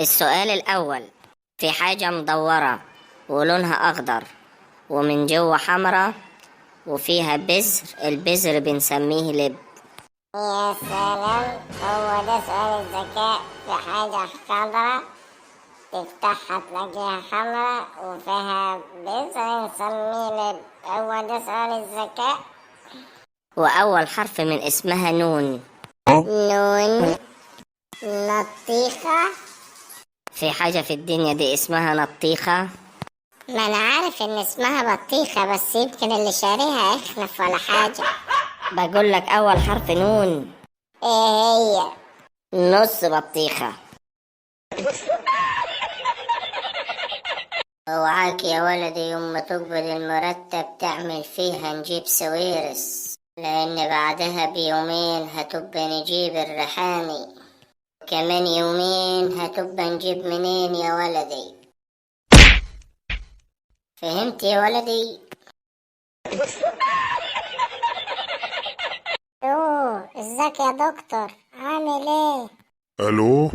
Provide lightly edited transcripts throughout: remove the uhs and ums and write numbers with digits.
السؤال الأول: في حاجة مدورة ولونها أخضر ومن جوه حمرا وفيها بذر، البذر بنسميه لب. يا سلام، هو ده سؤال الذكاء. في حاجة خضرا تفتحها تلاقيها حمرا وفيها بذر نسميه لب. هو ده سؤال الذكاء. وأول حرف من اسمها نون. نون. نطيخة. في حاجة في الدنيا دي اسمها نطيخة؟ ما أنا عارف إن اسمها بطيخة، بس يمكن اللي شاريها يخنف ولا حاجة. بقول لك أول حرف نون. إيه هي؟ نص بطيخة. اوعاك يا ولدي يوم ما تقبل المرتب تعمل فيها نجيب سويرس، لأن بعدها بيومين هتبقى نجيب الريحاني، كمان يومين هتبقى نجيب منين يا ولدي؟ فهمت يا ولدي؟ أوه، ازيك يا دكتور؟ عامل ايه؟ الو،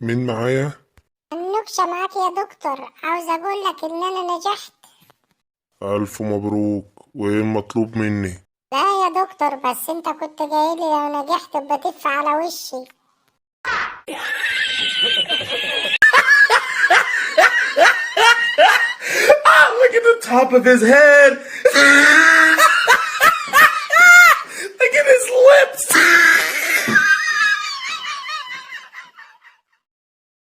مين معايا؟ النكشة معاك يا دكتور. عاوز اقول لك ان انا نجحت. الف مبروك، وايه المطلوب مني؟ لا يا دكتور، بس انت كنت جايلي لو نجحت بتف على وشي. Look at the top of his head.